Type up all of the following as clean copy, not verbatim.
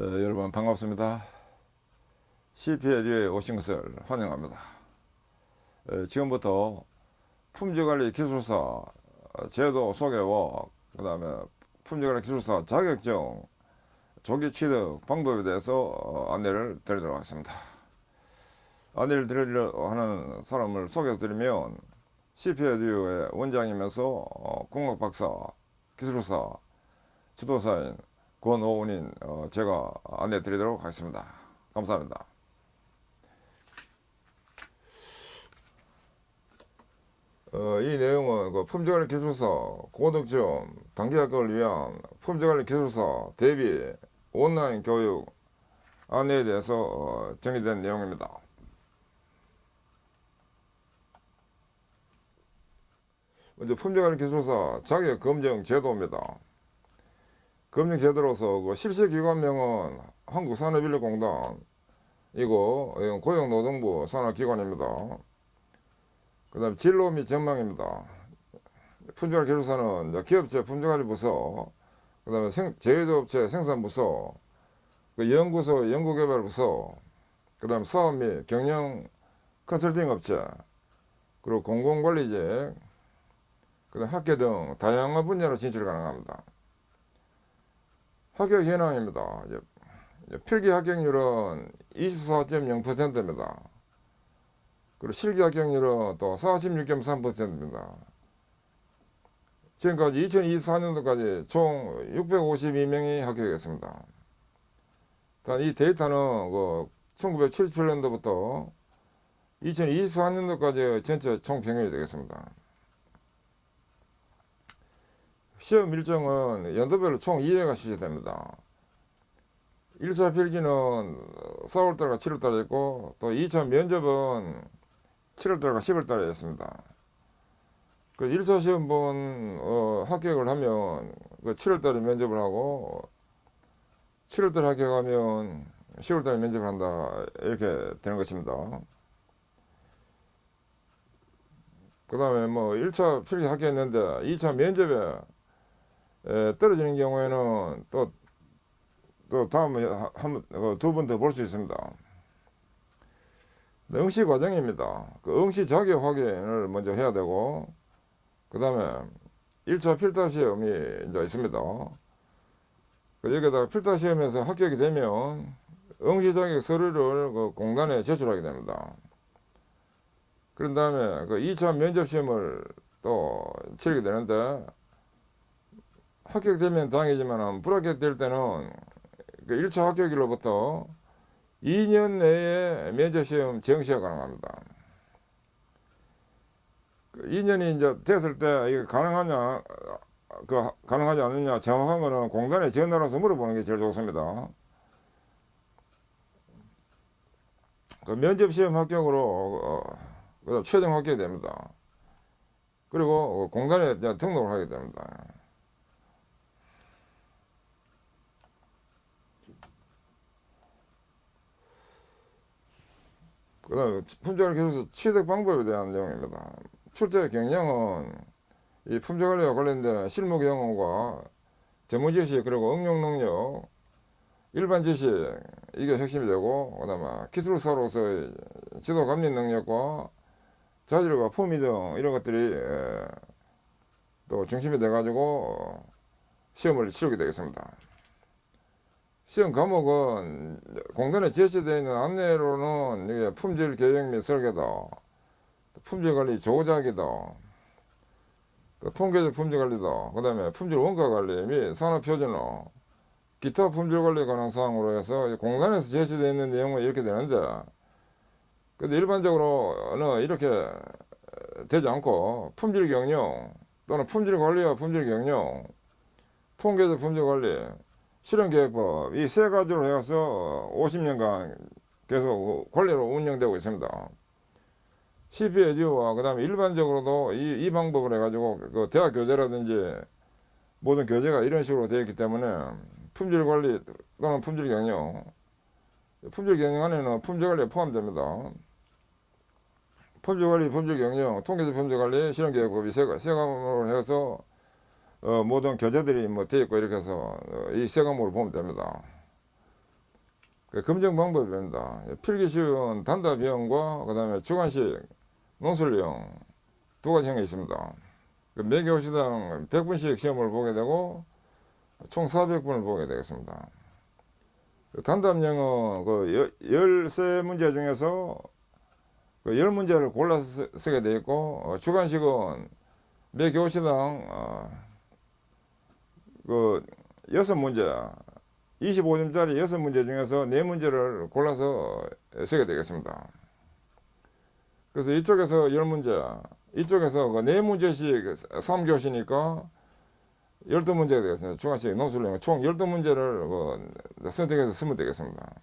여러분 반갑습니다. CP에듀에 오신 것을 환영합니다. 지금부터 품질관리 기술사 제도 소개와 그 다음에 품질관리 기술사 자격증 조기 취득 방법에 대해서 안내를 드리도록 하겠습니다. 안내를 드리려 하는 사람을 소개해 드리면 CP에듀의 원장이면서 공학박사, 기술사, 지도사인 권오은인 제가 안내 드리도록 하겠습니다. 감사합니다. 이 내용은 품질관리 기술사 고득점 단기 합격을 위한 품질관리 기술사 대비 온라인 교육 안내에 대해서 정의된 내용입니다. 먼저 품질관리 기술사 자격 검증 제도입니다. 검증 제도로서 실시기관명은 한국산업인력공단 이거 고용노동부 산하기관입니다. 그 다음에 진로 및 전망입니다. 품질관리 기술사는 기업체 품질관리부서, 그 다음에 제조업체 생산부서, 연구소 연구개발부서, 그 다음에 사업 및 경영 컨설팅 업체, 그리고 공공관리직, 그 다음 학계 등 다양한 분야로 진출 가능합니다. 합격 현황입니다. 필기 합격률은 24.0%입니다. 그리고 실기 합격률은 또 46.3%입니다. 지금까지 2024년도까지 총 652명이 합격했습니다. 이 데이터는 1977년도부터 2024년도까지 전체 총 평균이 되겠습니다. 시험 일정은 연도별로 총 2회가 실시됩니다. 1차 필기는 4월달과 7월달에 있고, 또 2차 면접은 7월달과 10월달에 있습니다. 1차 시험본 합격을 하면 7월달에 면접을 하고, 7월달에 합격하면 10월달에 면접을 한다, 이렇게 되는 것입니다. 그 다음에 1차 필기 합격했는데 2차 면접에 떨어지는 경우에는 또 다음에 두 번 더 볼 수 있습니다. 응시 과정입니다. 응시 자격 확인을 먼저 해야 되고, 그 다음에 1차 필타 시험이 이제 있습니다. 여기다가 필타 시험에서 합격이 되면 응시 자격 서류를 공단에 제출하게 됩니다. 그런 다음에 2차 면접 시험을 또 치르게 되는데, 합격되면 다행이지만 불합격될 때는 1차 합격일로부터 2년 내에 면접시험 정시가 가능합니다. 2년이 이제 됐을 때 이게 가능하냐, 가능하지 않느냐 정확한 거는 공단에 전화해서 물어보는 게 제일 좋습니다. 면접시험 합격으로 최종 합격이 됩니다. 그리고 공단에 등록을 하게 됩니다. 그 다음에 품질관리 기술사 취득 방법에 대한 내용입니다. 출제 경영은 이 품질관리와 관련된 실무 경험과 전문 지식, 그리고 응용 능력, 일반 지식, 이게 핵심이 되고, 그 다음에 기술사로서의 지도 감리 능력과 자질과 품위 등 이런 것들이 또 중심이 돼가지고 시험을 치르게 되겠습니다. 시험 과목은 공단에 제시되어 있는 안내로는 이게 품질 계획 및 설계다, 품질 관리 조작이다, 또 통계적 품질 관리다, 그 다음에 품질 원가 관리 및 산업 표준화, 기타 품질 관리에 관한 사항으로 해서 공단에서 제시되어 있는 내용은 이렇게 되는데, 근데 일반적으로는 이렇게 되지 않고 품질 경영 또는 품질 관리와 품질 경영, 통계적 품질 관리, 실현계획법, 이 세 가지로 해서 50년간 계속 관리로 운영되고 있습니다. CP에듀와 그 다음에 일반적으로도 이 방법을 해가지고 대학 교재라든지 모든 교재가 이런 식으로 되어 있기 때문에 품질 관리 또는 품질 경영, 품질 경영 안에는 품질 관리가 포함됩니다. 품질 관리, 품질 경영, 통계적 품질 관리, 실현계획법 이 세 과목으로 해서 모든 교재들이 되어 있고 이렇게 해서 이 세 과목을 보면 됩니다. 그 검증 방법입니다. 필기 쉬운 단답형 그다음에 주관식 논술형 두 가지 형이 있습니다. 그 매교 시당 100분씩 시험을 보게 되고 총 400분을 보게 되겠습니다. 그 단답형은 그 13문제 중에서 그 10문제를 골라서 쓰게 되어 있고, 주관식은 매 교시당 그 6문제, 25점짜리 6문제 중에서 4문제를 골라서 쓰게 되겠습니다. 그래서 이쪽에서 10문제, 이쪽에서 그 4문제씩 3교시니까 12문제가 되겠습니다. 주관식 논술형 총 12문제를 선택해서 쓰면 되겠습니다.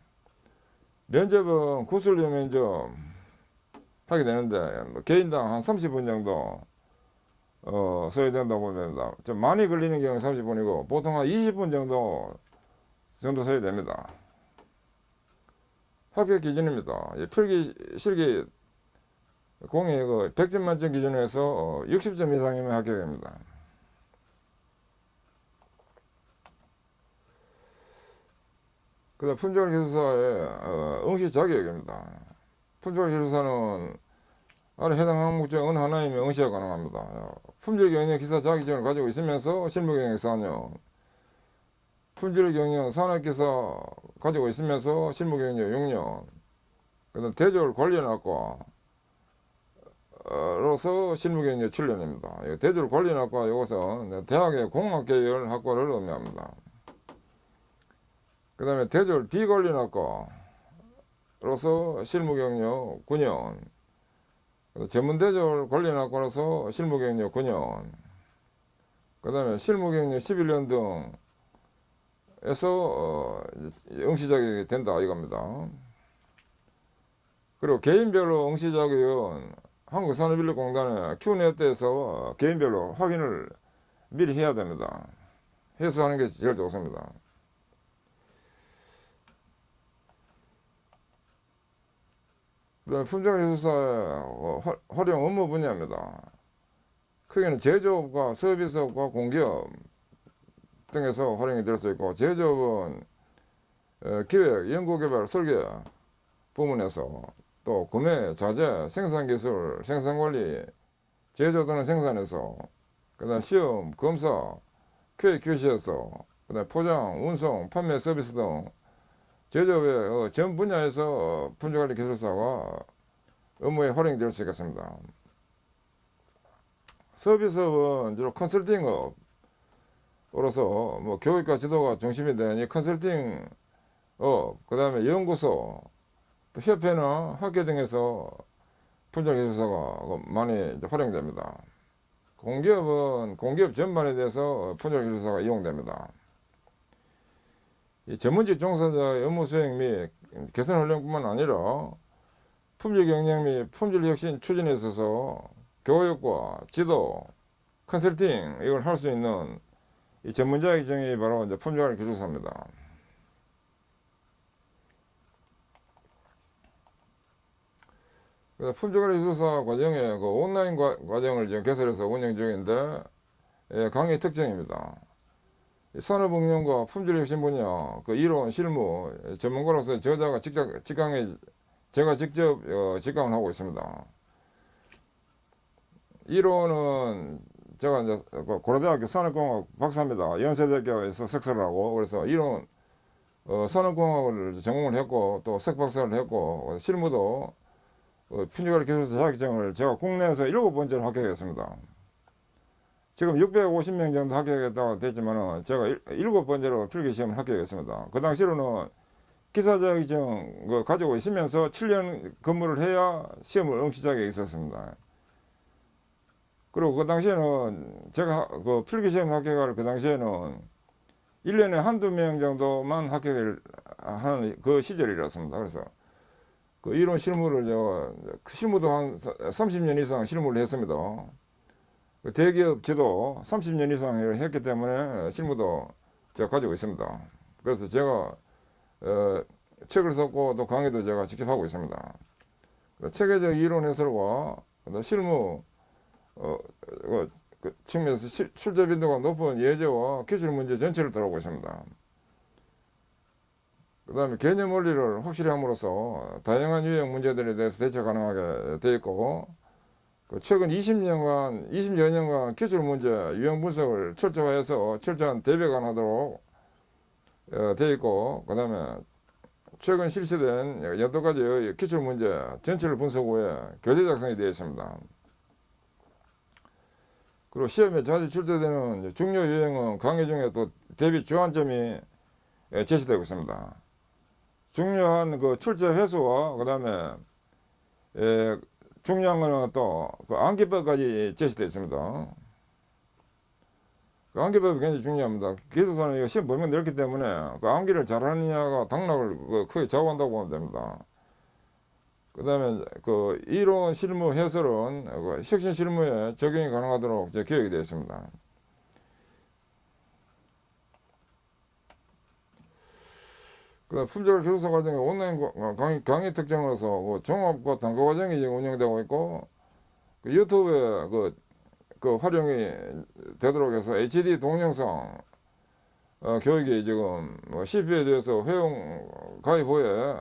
면접은 구술형 면접 하게 되는데 개인당 한 30분 정도 써야 된다고 봅니다. 좀 많이 걸리는 경우는 30분이고 보통 한 20분 정도 써야 됩니다. 합격 기준입니다. 필기 실기 공이 100점 만점 기준에서 60점 이상이면 합격입니다. 그 다음 품절기술사의 응시 자격입니다. 품절기술사는 아래 해당 항목 중 어느 하나이면 응시가 가능합니다. 품질경영 기사 자격증을 가지고 있으면서 실무경영 4년, 품질경영 산업기사 가지고 있으면서 실무경영 6년, 그 다음 대졸관리학과 로서 실무경영 7년입니다. 대졸관리학과 이것은 대학의 공학계열 학과를 의미합니다. 그 다음에 대졸 비관리학과로서 실무경력 9년, 전문대졸 관리학과로서 실무경력 9년, 그 다음에 실무경력 11년 등에서 응시 자격이 된다 이겁니다. 그리고 개인별로 응시 자격은 한국산업인력공단의 Q넷에서 개인별로 확인을 미리 해야 됩니다. 해서 하는 게 제일 좋습니다. 품질기술사의 활용 업무 분야입니다. 크게는 제조업과 서비스업과 공기업 등에서 활용이 될 수 있고, 제조업은 기획, 연구개발, 설계 부문에서 또 구매, 자재, 생산기술, 생산관리, 제조 또는 생산에서, 그 다음 시험, 검사, QA/QC에서, 그 다음 포장, 운송, 판매 서비스 등 제조업의 전 분야에서 품질관리 기술사가 업무에 활용이 될 수 있겠습니다. 서비스업은 주로 컨설팅업으로서 교육과 지도가 중심이 된 이 컨설팅업, 그 다음에 연구소, 또 협회나 학계 등에서 품질기술사가 많이 활용됩니다. 공기업은 공기업 전반에 대해서 품질기술사가 이용됩니다. 이 전문직 종사자의 업무 수행 및 개선 훈련뿐만 아니라 품질 경영 및 품질 혁신 추진에 있어서 교육과 지도, 컨설팅 이걸 할 수 있는 이 전문자의 기정이 바로 이제 품질관리 기술사입니다. 품질관리 기술사 과정의 온라인 과정을 지금 개설해서 운영 중인데, 강의 특징입니다. 산업응용과 품질혁신 분야 이론, 실무 전문가로서 저자가 제가 직접 직강을 하고 있습니다. 이론은 제가 이제 고려대학교 산업공학 박사입니다. 연세대학교에서 석사를 하고, 그래서 이론 산업공학을 전공을 했고 또 석박사를 했고, 실무도 품질관리 기술사 자격증을 제가 국내에서 7번째로 합격했습니다. 지금 650명 정도 합격했다고 됐지만 제가 7번째로 필기시험을 합격했습니다. 그 당시로는 기사 자격증 가지고 있으면서 7년 근무를 해야 시험을 응시 자격이 있었습니다. 그리고 그 당시에는 제가 필기시험 합격할 그 당시에는 1년에 한두 명 정도만 합격을 하는 그 시절이었습니다. 그래서 이론 실무를 실무도 한 30년 이상 실무를 했습니다. 대기업 지도 30년 이상 했기 때문에 실무도 제가 가지고 있습니다. 그래서 제가 책을 썼고 또 강의도 제가 직접 하고 있습니다. 체계적 이론 해설과 실무 측면에서 출제 빈도가 높은 예제와 기출 문제 전체를 다루고 있습니다. 그다음에 개념 원리를 확실히 함으로써 다양한 유형 문제들에 대해서 대처 가능하게 되어 있고, 최근 20여 년간 기출 문제 유형 분석을 철저화해서 철저한 대비가 가능하도록 되어 있고, 그다음에 최근 실시된 8가지의 기출 문제 전체를 분석 후에 교재 작성이 되어 있습니다. 그리고 시험에 자주 출제되는 중요 유형은 강의 중에 또 대비 주안점이 제시되고 있습니다. 중요한 그 출제 횟수와 그다음에 중요한 거는 또 그 암기법까지 제시되어 있습니다. 그 암기법이 굉장히 중요합니다. 기술사는 이거 시험 범위가 넓기 때문에 그 암기를 잘하느냐가 당락을 크게 좌우한다고 보면 됩니다. 그 다음에 그 이론 실무 해설은 그 혁신 실무에 적용이 가능하도록 기획이 되어 있습니다. 그 품절 교수사 과정의 온라인 강의 특징으로서 그 종합과 단과 과정이 지금 운영되고 있고, 그 유튜브에 그 활용이 되도록 해서 HD 동영상 교육이 지금 CP에 대해서 회원 가입 후에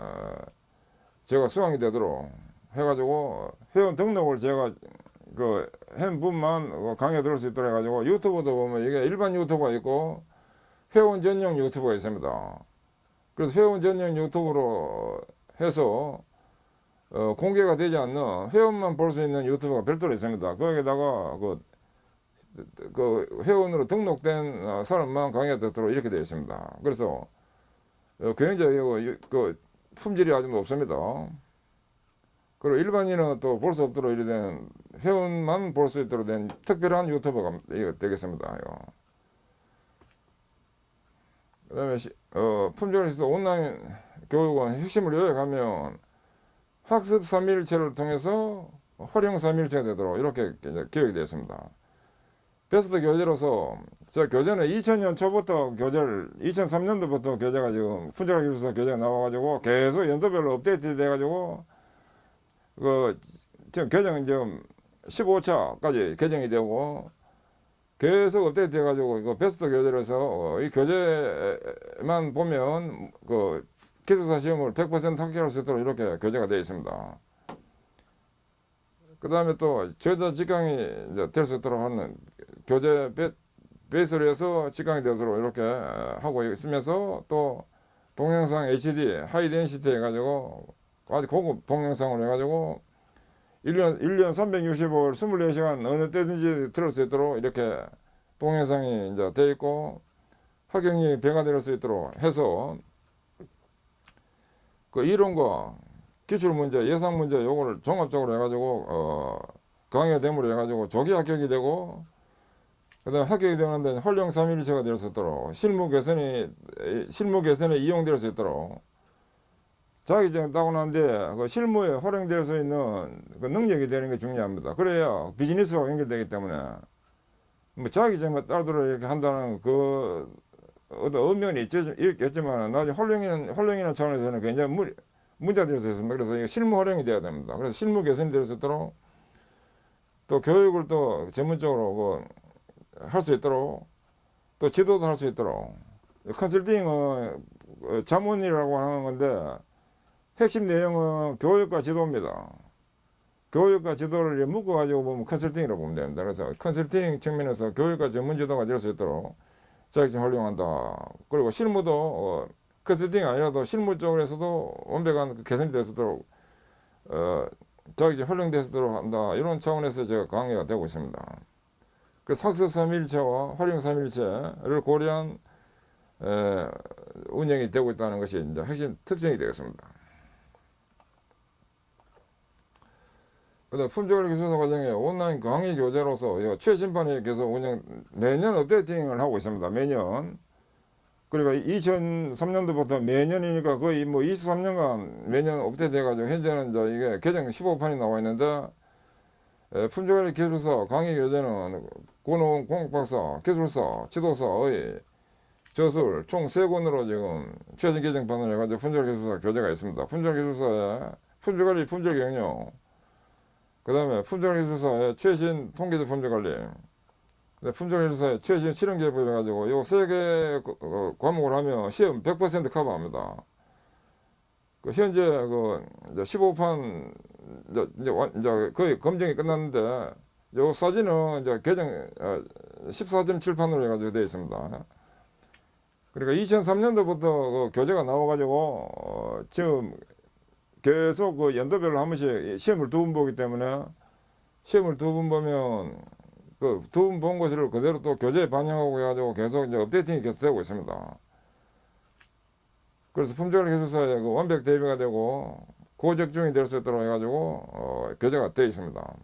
제가 수강이 되도록 해가지고 회원 등록을 제가 한 분만 강의에 들을 수 있도록 해가지고, 유튜브도 보면 이게 일반 유튜브가 있고 회원 전용 유튜브가 있습니다. 그래서 회원 전용 유튜브로 해서 공개가 되지 않는 회원만 볼 수 있는 유튜브가 별도로 있습니다. 거기에다가 그 회원으로 등록된 사람만 강의에 듣도록 이렇게 되어 있습니다. 그래서 굉장히 그 품질이 아주 높습니다. 그리고 일반인은 또 볼 수 없도록 이렇게 된 회원만 볼 수 있도록 된 특별한 유튜브가 되겠습니다. 그 다음에 품질을 해서 온라인 교육은 핵심을 요약하면 학습 3일체를 통해서 활용 3일체가 되도록 이렇게 기획이 되어 있습니다. 베스트 교재로서 제가 교재는 2000년 초부터 2003년도부터 교재가 지금 품질 기술사 교재가 나와가지고 계속 연도별로 업데이트 돼가지고 지금 개정은 지금 15차까지 개정이 되고 계속 업데이트 해가지고 이거 베스트 교재로서 이 교재만 보면 그 기술사 시험을 100% 합격할 수 있도록 이렇게 교재가 되어 있습니다. 그 다음에 또 저자 직강이 될 수 있도록 하는 교재 베이스로 해서 직강이 되도록 이렇게 하고 있으면서, 또 동영상 HD 하이 덴시티 해가지고 아주 고급 동영상으로 해가지고 1년 365일 24시간 어느 때든지 들을 수 있도록 이렇게 동영상이 이제 되어 있고, 학경이 배가 될 수 있도록 해서 그 이론과 기출 문제, 예상 문제 요거를 종합적으로 해가지고 강의가 됨으로 해가지고 조기 합격이 되고, 그다음에 합격이 되는데 활용 3일체가 될 수 있도록 실무 개선에 이용될 수 있도록 자격증 따고 난데 그 실무에 활용될 수 있는 그 능력이 되는 게 중요합니다. 그래야 비즈니스와 연결되기 때문에 뭐 자격증만 따도록 이렇게 한다는 그 어떤 의미는 있겠지만 나중에 활용이라는 차원에서는 굉장히 문제가 될 수 있습니다. 그래서 이게 실무 활용이 돼야 됩니다. 그래서 실무 개선이 될 수 있도록, 또 교육을 또 전문적으로 할 수 있도록, 또 지도도 할 수 있도록. 컨설팅은 자문이라고 하는 건데 핵심 내용은 교육과 지도입니다. 교육과 지도를 묶어가지고 보면 컨설팅이라고 보면 됩니다. 그래서 컨설팅 측면에서 교육과 전문 지도가 될 수 있도록 자격증 활용한다. 그리고 실무도 컨설팅이 아니라도 실무 쪽에서도 완벽한 개선이 될 수 있도록 자격증 활용될 수 있도록 한다. 이런 차원에서 제가 강의가 되고 있습니다. 그래서 학습 3일체와 활용 3일체를 고려한 운영이 되고 있다는 것이 이제 핵심 특징이 되겠습니다. 그다음 품질 기술사 과정에 온라인 강의 교재로서 최신판이 계속 매년 업데이팅을 하고 있습니다. 매년. 그러니까 2003년도부터 매년이니까 거의 뭐 23년간 매년 업데이트 해가지고 현재는 이제 이게 개정 15판이 나와 있는데, 품질 기술사 강의 교재는 고노 공학박사, 기술사, 지도사의 저술 총 3권으로 지금 최신 개정판을 해가지고 품질 기술사 교재가 있습니다. 품질 기술사의 품질관리, 품질경영, 그 다음에 품질기술사의 최신 통계적 품질관리, 품질기술사의 최신 실행계획 해가지고 요 3개 과목을 하면 시험 100% 커버합니다. 그 현재 그 이제 15판 이제 거의 검증이 끝났는데 요 사진은 이제 개정 14.7판으로 해가지고 되어 있습니다. 그러니까 2003년도부터 그 교재가 나와가지고 지금 계속 그 연도별로 한 번씩 시험을 2번 보기 때문에 시험을 2번 보면 그 2번 본 것을 그대로 또 교재에 반영하고 해가지고 계속 이제 업데이팅이 계속 되고 있습니다. 그래서 품절 기술사의 그 완벽 대비가 되고 고적중이 될 수 있도록 해가지고 교재가 되어 있습니다.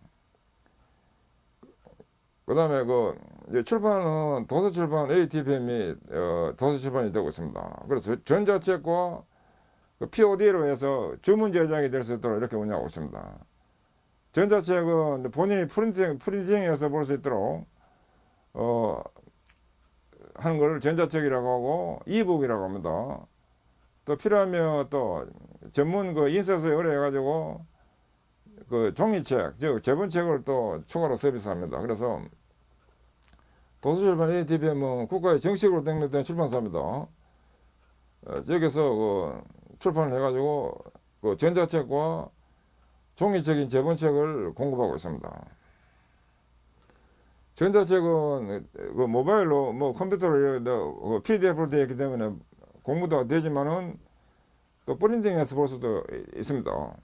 그 다음에 그 이제 출판은 도서출판 ATP 및 도서출판이 되고 있습니다. 그래서 전자책과 그 POD로 해서 주문 제작이 될 수 있도록 이렇게 운영하고 있습니다. 전자책은 본인이 프린팅해서 볼 수 있도록 하는 걸 전자책이라고 하고 이북이라고 합니다. 또 필요하면 또 전문 그 인쇄소에 의뢰해가지고 그 종이책, 즉 제본책을 또 추가로 서비스합니다. 그래서 도서출판 ATPM은 국가에 정식으로 등록된 출판사입니다. 여기서 그 출판을 해가지고 그 전자책과 종이책인 제본책을 공급하고 있습니다. 전자책은 그 모바일로 뭐 컴퓨터로 PDF로 되어 있기 때문에 공부도 되지만은 또 프린팅해서 볼 수도 있습니다.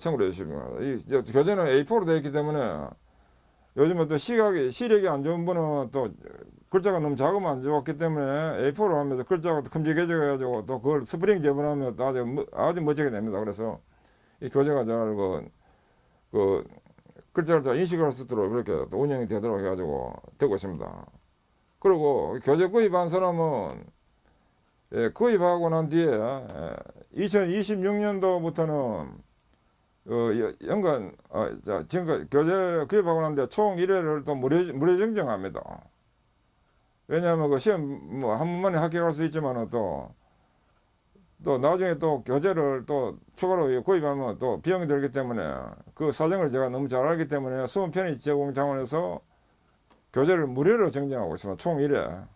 참고해 주시면 이 교재는 A4로 되어 있기 때문에 요즘은 또 시력이 안 좋은 분은 또 글자가 너무 작으면 안 좋았기 때문에 A4로 하면서 글자가 큼직해져가지고 또 그걸 스프링 제본하면 아주 멋지게 됩니다. 그래서 이 교재가 잘 그 글자를 잘 인식할 수 있도록 그렇게 또 운영이 되도록 해가지고 되고 있습니다. 그리고 교재 구입한 사람은 구입하고 난 뒤에 2026년도부터는 연간 지금까지 교재 구입하고 난 뒤에 총 1회를 또 무료 증정합니다. 왜냐하면 그 시험 뭐 한 번만에 합격할 수 있지만은 또 나중에 또 교재를 또 추가로 구입하면 또 비용이 들기 때문에 그 사정을 제가 너무 잘 알기 때문에 수험 편의 제공 차원에서 교재를 무료로 증정하고 있습니다. 총 1회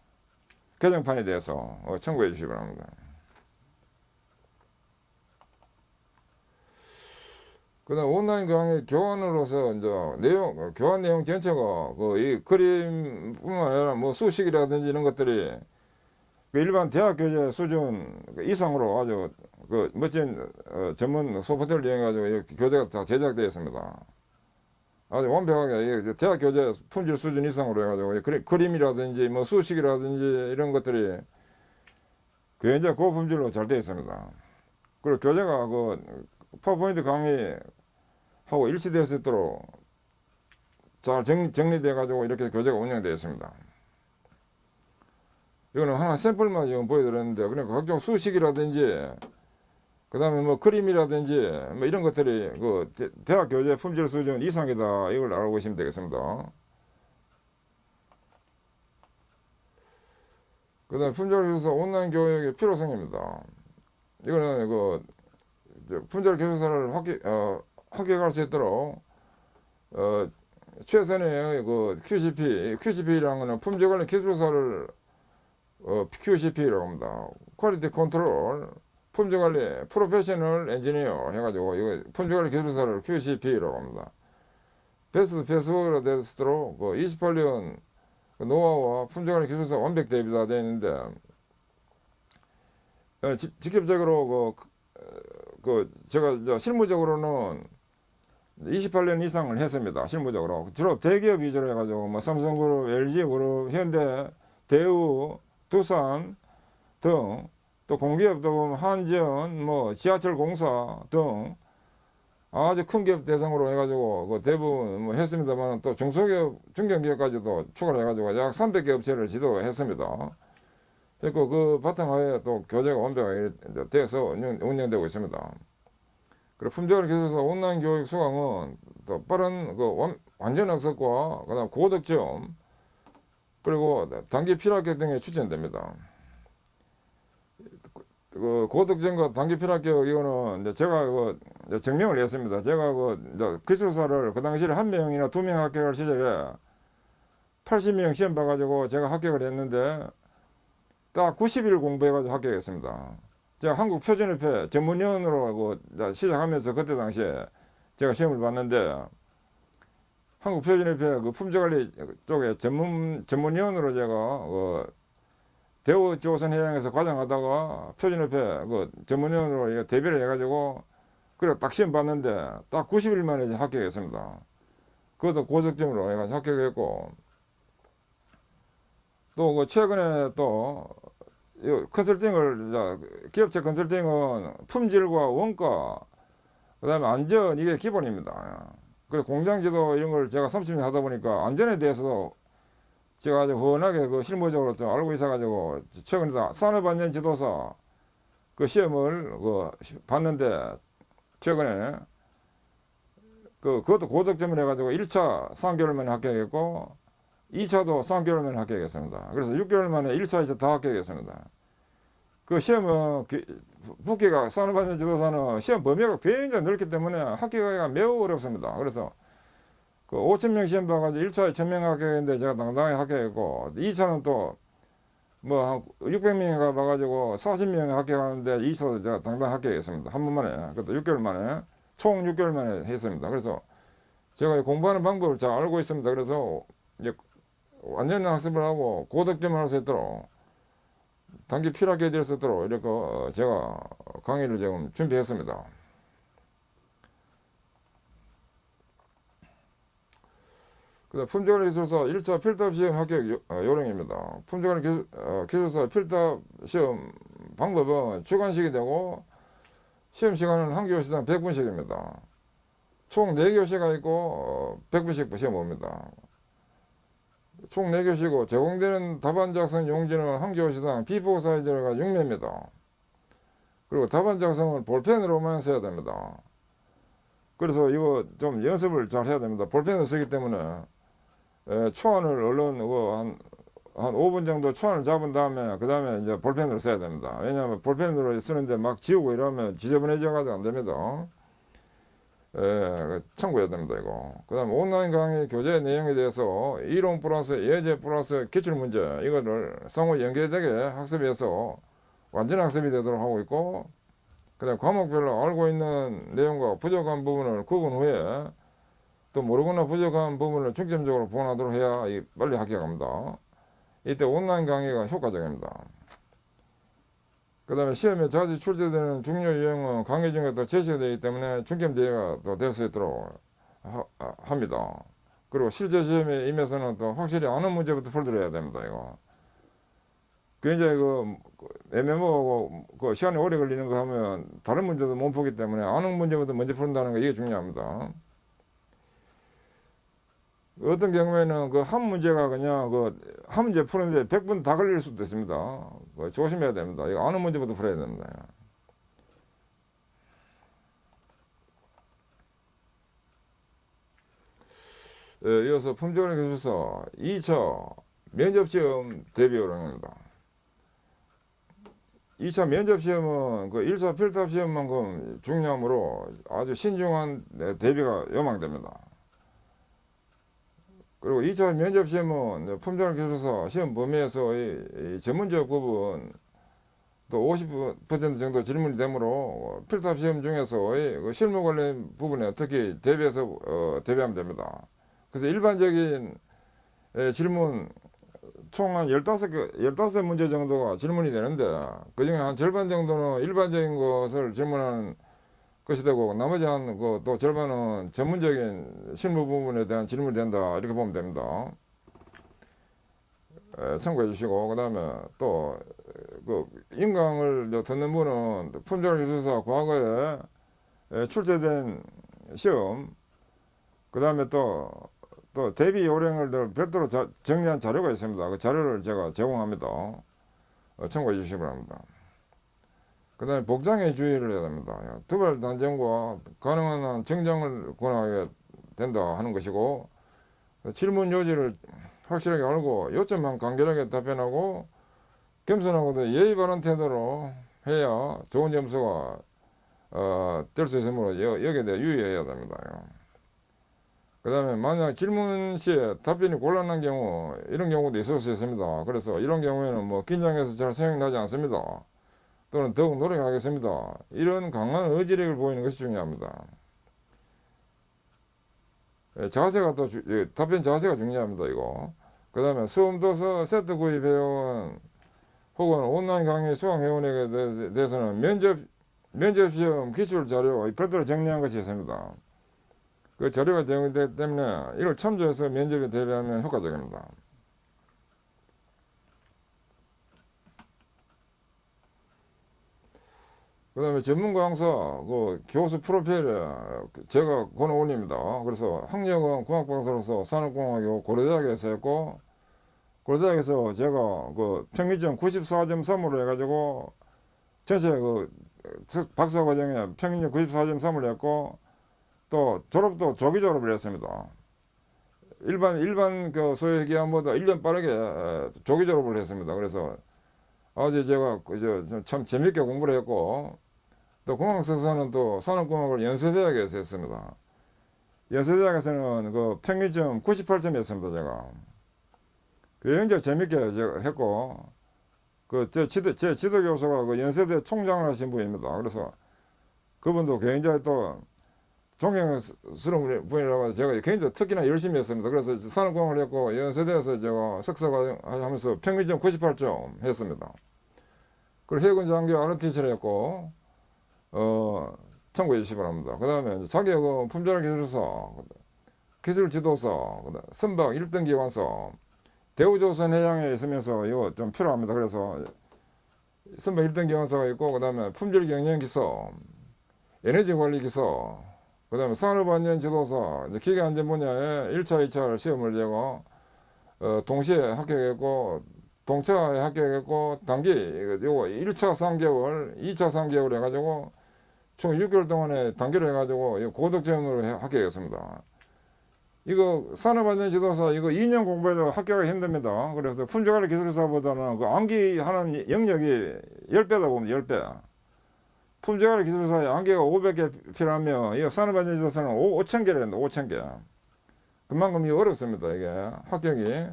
개정판에 대해서 참고해 주시기 바랍니다. 그다음 온라인 강의 교환으로서 이제 교환 내용 전체가 이 그림뿐만 아니라 뭐 수식이라든지 이런 것들이 일반 대학 교재 수준 이상으로 아주 멋진 전문 소프트웨어를 이용해가지고 교재가 다 제작되어 있습니다. 아주 완벽하게 대학 교재 품질 수준 이상으로 해가지고 그림이라든지 뭐 수식이라든지 이런 것들이 굉장히 고품질로 잘 되어 있습니다. 그리고 교재가 파워포인트 강의하고 일치될 수 있도록 잘 정리돼 가지고 이렇게 교재가 운영되어 있습니다. 이거는 하나 샘플만 지금 보여드렸는데, 그러니까 각종 수식이라든지, 그 다음에 뭐 그림이라든지, 뭐 이런 것들이 대학 교재 품질 수준 이상이다. 이걸 알아보시면 되겠습니다. 그 다음에 품절기술사 온라인 교육의 필요성입니다. 이거는 품절기술사를 합격할 수 있도록, 최선의 QCP라는 거는 품질관리 기술사를 QCP라고 합니다. 퀄리티 컨트롤, 품질관리 프로페셔널 엔지니어 해가지고 이거 품질관리 기술사를 QCP라고 합니다. 베스트 패스워크가 될 수 있도록 28년 노하우와 품질관리 기술사 완벽 대비가 되어 있는데, 직접적으로 제가 실무적으로는 28년 이상을 했습니다. 실무적으로 주로 대기업 위주로 해가지고 뭐 삼성그룹, LG그룹, 현대, 대우, 두산 등, 또 공기업도 보면 한전, 뭐 지하철공사 등 아주 큰 기업 대상으로 해가지고 대부분 뭐 했습니다만, 또 중소기업, 중견기업까지도 추가를 해가지고 약 300개 업체를 지도했습니다. 그리고 그 바탕하에 또 교재가 완벽하게 돼서 운영되고 있습니다. 그리고 품절 기술사 온라인 교육 수강은 또 빠른 완전 학습과 그다음 고득점, 그리고 단기 필요합격 등에 추천됩니다. 고득점과 단기 필요합격 이거는 이제 제가 증명을 했습니다. 제가 기술사를 그 당시에 1명이나 2명 합격할 시절에 80명 시험 봐가지고 제가 합격을 했는데 딱 90일 공부해가지고 합격했습니다. 제가 한국표준협회 전문위원으로 시작하면서 그때 당시에 제가 시험을 봤는데 한국표준협회 그 품질관리 쪽에 전문위원으로 제가 대우조선해양에서 과장하다가 표준협회 그 전문위원으로 대비를 해가지고 그래 딱 시험 봤는데 딱 90일 만에 이제 합격했습니다. 그것도 고득점으로 해가지고 합격했고 또 그 최근에 또 컨설팅을 기업체 컨설팅은 품질과 원가 그다음에 안전 이게 기본입니다. 그래서 공장지도 이런 걸 제가 30년 하다 보니까 안전에 대해서도 제가 아주 훤하게 그 실무적으로 좀 알고 있어가지고 최근에 산업안전 지도사 그 시험을 봤는데 최근에 그것도 고득점을 해가지고 1차 3개월 만에 합격했고 2차도 3개월 만에 합격했습니다. 그래서 6개월 만에 1차, 2차 다 합격했습니다. 그 시험은 국회가 산업안전지도사는 시험 범위가 굉장히 넓기 때문에 합격하기가 매우 어렵습니다. 그래서 그 5,000명 시험 봐가지고 1차에 1,000명 합격했는데 제가 당당히 합격했고 2차는 또 뭐 한 600명이 가봐가지고 40명이 합격하는데 2차도 제가 당당히 합격했습니다. 한 번 만에 그것도 6개월 만에 총 6개월 만에 했습니다. 그래서 제가 공부하는 방법을 잘 알고 있습니다. 그래서 이제 완전히 학습을 하고 고득점을 할 수 있도록 단기 필요하게 될 수 있도록 이렇게 제가 강의를 지금 준비했습니다. 그다음 품질관리 기술사 1차 필답 시험 합격 요령입니다. 품질관리 기술사 필답 시험 방법은 주관식이 되고 시험 시간은 한 교시당 100분씩입니다. 총 4교시가 있고 100분씩 시험 봅니다. 총 4교시고 제공되는 답안 작성 용지는 한 교시당 B4 사이즈가 6매입니다. 그리고 답안 작성을 볼펜으로만 써야 됩니다. 그래서 이거 좀 연습을 잘 해야 됩니다. 볼펜을 쓰기 때문에 초안을 얼른 한 5분 정도 초안을 잡은 다음에 그 다음에 이제 볼펜으로 써야 됩니다. 왜냐하면 볼펜으로 쓰는데 막 지우고 이러면 지저분해져 가지고 안 됩니다. 참고해야 됩니다, 이거. 그 다음에 온라인 강의 교재 내용에 대해서 이론 플러스 예제 플러스 기출문제, 이거를 상호 연계되게 학습해서 완전 학습이 되도록 하고 있고, 그 다음에 과목별로 알고 있는 내용과 부족한 부분을 구분 후에 또 모르거나 부족한 부분을 중점적으로 보완하도록 해야 빨리 합격합니다. 이때 온라인 강의가 효과적입니다. 그 다음에 시험에 자주 출제되는 중요 유형은 강의 중에 또 제시가 되기 때문에 중점 대회가 또 될 수 있도록 합니다. 그리고 실제 시험에 임해서는 또 확실히 아는 문제부터 풀들어야 됩니다, 이거. 굉장히 애매모호하고 시간이 오래 걸리는 거 하면 다른 문제도 못 풀기 때문에 아는 문제부터 먼저 푼다는 거 이게 중요합니다. 어떤 경우에는 한 문제가 그냥 한 문제 푸는데 100분 다 걸릴 수도 있습니다. 조심해야 됩니다. 이거 아는 문제부터 풀어야 됩니다. 이어서 품질관리 기술사 2차 면접시험 대비 요령입니다. 2차 면접시험은 1차 필답시험만큼 중요하므로 아주 신중한 대비가 요망됩니다. 그리고 2차 면접시험은 품질관리 기술사 시험 범위에서 전문적 부분 또 50% 정도 질문이 되므로 필답시험 중에서 실무 관련 부분에 특히 대비하면 됩니다. 그래서 일반적인 질문 총 한 15문제 정도가 질문이 되는데 그 중에 한 절반 정도는 일반적인 것을 질문하는 것이 되고 나머지 또 절반은 전문적인 실무 부분에 대한 질문이 된다 이렇게 보면 됩니다. 참고해 주시고 그 다음에 또 인강을 듣는 분은 품질관리 기술사 과거에 출제된 시험 그 다음에 또 대비 요령을 별도로 정리한 자료가 있습니다. 그 자료를 제가 제공합니다. 참고해 주시기 바랍니다. 그 다음에 복장에 주의를 해야 됩니다. 두발 단정과 가능한 한 정장을 권하게 된다 하는 것이고 질문 요지를 확실하게 알고 요점만 간결하게 답변하고 겸손하고도 예의 바른 태도로 해야 좋은 점수가 될 수 있으므로 여기에 대해 유의해야 됩니다. 그 다음에 만약 질문 시에 답변이 곤란한 경우 이런 경우도 있을 수 있습니다. 그래서 이런 경우에는 긴장해서 잘 생각나지 않습니다. 또는 더욱 노력하겠습니다. 이런 강한 의지력을 보이는 것이 중요합니다. 자세가 또 답변 자세가 중요합니다. 이거. 그 다음에 수험도서 세트 구입 회원 혹은 온라인 강의 수강 회원에게 대해서는 면접시험 기출 자료 별도로 정리한 것이 있습니다. 그 자료가 제공되기 때문에 이걸 참조해서 면접에 대비하면 효과적입니다. 그 다음에 전문가 강사, 그 교수 프로필에 제가 권오원입니다. 그래서 학력은 공학박사로서 산업공학이고 고려대학에서 했고, 고려대학에서 제가 그 평균점 94.3으로 해가지고, 전체 그 박사과정에 평균점 94.3을 했고, 또 졸업도 조기 졸업을 했습니다. 일반 그 소위 기간보다 1년 빠르게 조기 졸업을 했습니다. 그래서 아주 제가 참 재밌게 공부를 했고, 또 공학석사는 또 산업공학을 연세대학에서 했습니다. 연세대학에서는 그 평균점 98점이었습니다. 제가 굉장히 재밌게 제가 했고, 제 지도교수가 그 연세대 총장을 하신 분입니다. 그래서 그분도 굉장히 또 존경스러운 분이라고 제가 굉장히 특히나 열심히 했습니다. 그래서 산업공학을 했고 연세대에서 제가 석사과 하면서 평균점 98점 했습니다. 그리고 해군장교 ROTC를 했고 참고해 주시기 바랍니다. 그 다음에 자격은 품절기술사, 기술지도사, 선박 1등기 완성, 대우조선 해양에 있으면서 이거 좀 필요합니다. 그래서 선박 1등기 완사가 있고, 그 다음에 품질경영기사, 에너지관리기사, 그 다음에 산업안전지도사, 기계안전 분야에 1차, 2차 시험을 제가 동시에 합격했고, 동차에 합격했고, 단기 요거 1차 3개월, 2차 3개월 해가지고 총 6개월 동안에 단기로 해가지고 고득점으로 합격했습니다. 이거 산업안전지도사 이거 2년 공부해도 합격하기 힘듭니다. 그래서 품질관리 기술사보다는 그 암기하는 영역이 10배다 보면 10배. 품질관리 기술사에 암기가 500개 필요하면 이거 산업안전지도사는 5,000개를 했는데 5,000개. 그만큼 이게 어렵습니다. 이게 합격이.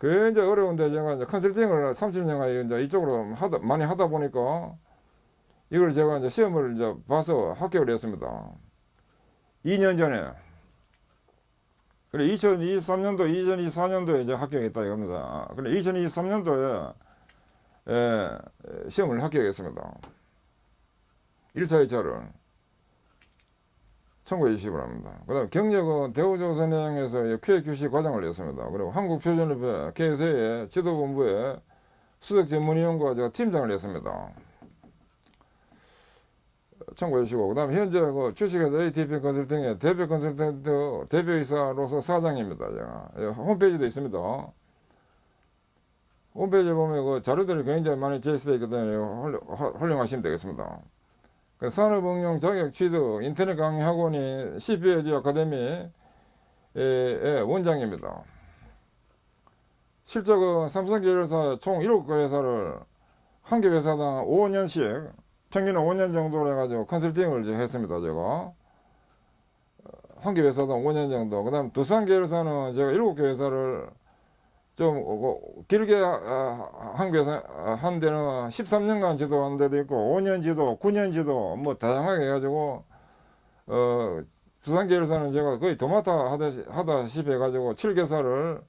굉장히 어려운데 제가 이제 컨설팅을 30년간 이제 이쪽으로 많이 하다 보니까 이걸 제가 이제 시험을 이제 봐서 합격을 했습니다. 2년 전에. 그래 2024년도에 이제 합격했다 이겁니다. 그래 2023년도에 시험을 합격했습니다. 1차, 2차를 참고해 주시기 바랍니다. 그 다음 경력은 대우조선해양에서 QAQC 과장을 했습니다. 그리고 한국표준협회 KSA의 지도본부의 수석 전문위원과 제가 팀장을 했습니다. 참고해 주시고, 그 다음 현재 그 주식회사 ATP 컨설팅의 대표이사로서 사장입니다. 제가 홈페이지도 있습니다. 홈페이지에 보면 그 자료들이 굉장히 많이 제시되어 있기 때문에 활용하시면 되겠습니다. 산업응용 자격 취득 인터넷 강의 학원이 CPAD 아카데미의 원장입니다. 실적은 삼성계열사 총 7개 회사를 한 개 회사당 5년씩 평균 5년 정도로 해가지고 컨설팅을 했습니다. 제가 한 개 회사당 5년 정도. 그 다음 두산계열사는 제가 7개 회사를 좀 길게 한 데는 13년간 지도한 데도 있고 5년 지도, 9년 지도 뭐 다양하게 해가지고 두산계열사는 제가 거의 도맡아 하다시피 해가지고 7개사를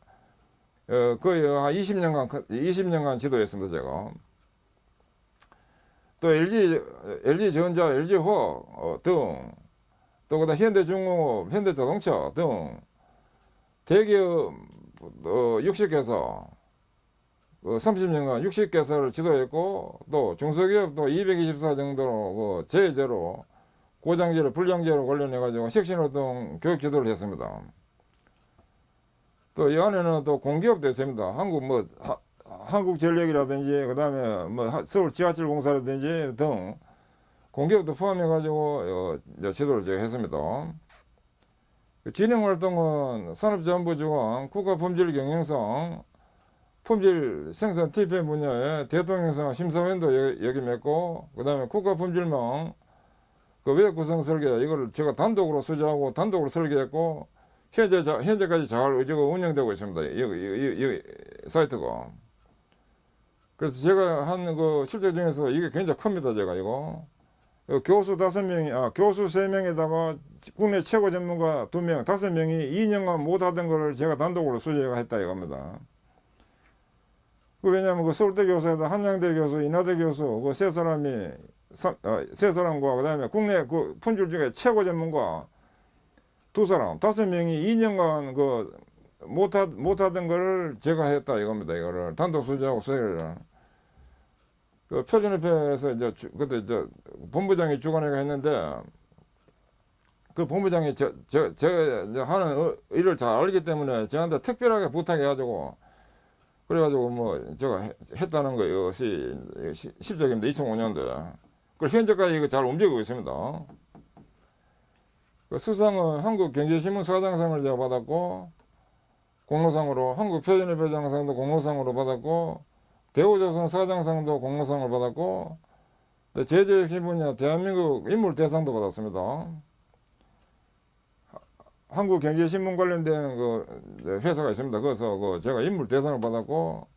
거의 한 20년간 지도했습니다. 제가 또 LG전자, LG화학 등 또 그다음 현대중공업, 현대자동차 등 대기업 60개사 30년간 60개사를 지도했고 또 중소기업도 224 정도로 제재로 고장제로 불량제로 관련해 가지고 혁신활동 교육 지도를 했습니다. 또 이 안에는 또 공기업도 있습니다. 한국전력이라든지 그다음에 뭐 서울 지하철 공사라든지 등 공기업도 포함해 가지고 지도를 제가 했습니다. 진행활동은 산업자원부주관 국가품질경영상 품질 생산 TPM 분야에 대통령상 심사위원도 역임했고, 그 다음에 국가품질망 그 외역 구성 설계 이거를 제가 단독으로 수주하고 단독으로 설계했고 현재까지 잘 운영되고 있습니다. 이 사이트가. 그래서 제가 한 그 실적 중에서 이게 굉장히 큽니다. 제가 이거 교수 5명이 교수 3명에다가 국내 최고 전문가 2명, 5명이 2년간 못하던 거를 제가 단독으로 수재했다 이겁니다. 왜냐하면 그 서울대 교수에다 한양대 교수, 인하대 교수 그 세 사람이 세 사람과 그다음에 국내 그 품질 중에 최고 전문가 2사람, 5명이 2년간 그 못하던 거를 제가 했다 이겁니다. 이거를 단독 수재하고 수혜를. 그 표준협회에서 이제 그때 본부장이 주관해가 했는데 그 본부장이 제가 하는 일을 잘 알기 때문에 저한테 특별하게 부탁해가지고 그래가지고 뭐 제가 했다는 거예요. 실적입니다. 2005년도에. 그리고 현재까지 이거 잘 움직이고 있습니다. 그 수상은 한국경제신문 사장상을 제가 받았고 공로상으로 한국표준협회 장상도 공로상으로 받았고 대우조선 사장상도 공로상을 받았고 제주신문이나 대한민국 인물대상도 받았습니다. 한국경제신문 관련된 그 회사가 있습니다. 거기서 그 제가 인물대상을 받았고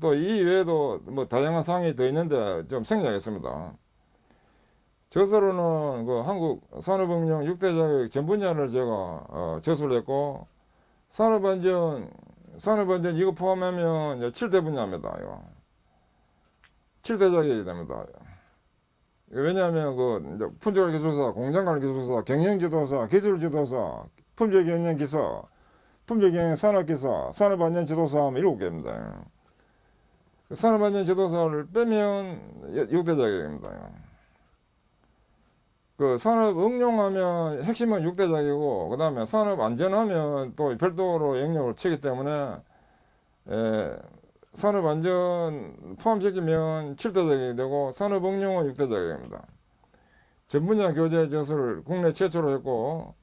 또 이 외에도 뭐 다양한 상이 더 있는데 좀 생략했습니다. 저서로는 그 한국산업응용 6대 자격 전 분야를 제가 저술을 했고 산업안전 이거 포함하면 이제 7대 분야입니다. 이거 7대 자격이 됩니다. 왜냐하면 그 품질기술사, 공장관리기술사, 경영지도사, 기술지도사, 품질경영기사, 품질경영산업기사, 산업안전지도사 하면 7개입니다. 산업안전지도사를 빼면 6대 자격입니다. 그 산업응용하면 핵심은 6대 자격이고 그 다음에 산업안전하면 또 별도로 영역을 치기 때문에 산업안전 포함시키면 7대 자격이 되고 산업응용은 6대 자격입니다. 전분야 교재 저서를 국내 최초로 했고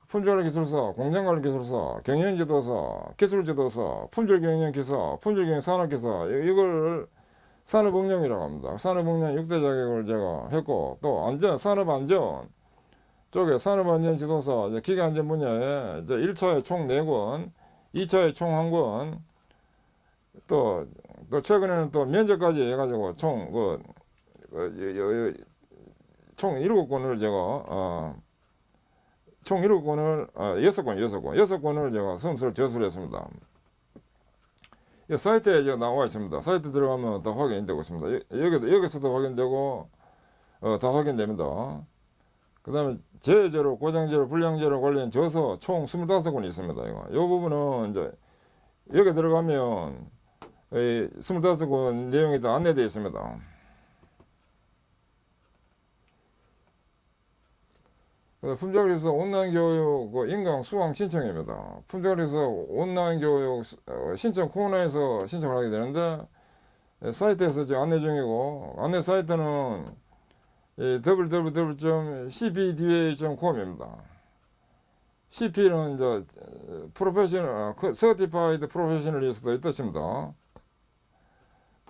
품질기술사, 공장관리기술사, 경영지도사, 기술지도사, 품질경영기사, 품질경영산업기사 이걸 산업응용이라고 합니다. 산업응용 6대 자격을 제가 했고 또 산업안전 쪽에 산업안전지도사 기계안전 분야에 이제 1차에 총 4권, 2차에 총 1권 또 최근에는 또 면접까지 해가지고 총 7권을 제가 총 7권을 6권을 제가 서술을 저술했습니다. 이 사이트에 이제 나와 있습니다. 사이트 들어가면 다 확인이 되고 있습니다. 여기서도 확인되고 다 확인됩니다. 그 다음에 재해제로, 고장제로, 불량제로 관련 저서 총 25권이 있습니다. 이 부분은 이제 여기 들어가면 25권 내용이 다 안내되어 있습니다. 품절에서 온라인 교육 인강 수강 신청입니다. 품절에서 온라인 교육 신청 코너에서 신청을 하게 되는데 사이트에서 지금 안내 중이고 안내 사이트는 www.cpda.com입니다. CP는 이제 프로페셔널, 서티파이드 프로페셔널리스트가 이 뜻입니다.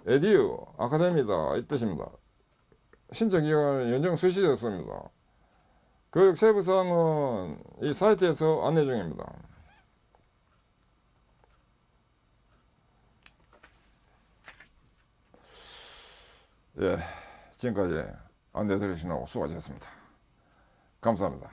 에듀, 아카데미다 이 뜻입니다. 신청 기간은 연정 수시였습니다. 교육 세부사항은 이 사이트에서 안내 중입니다. 예, 지금까지 안내 들으시느라고 수고하셨습니다. 감사합니다.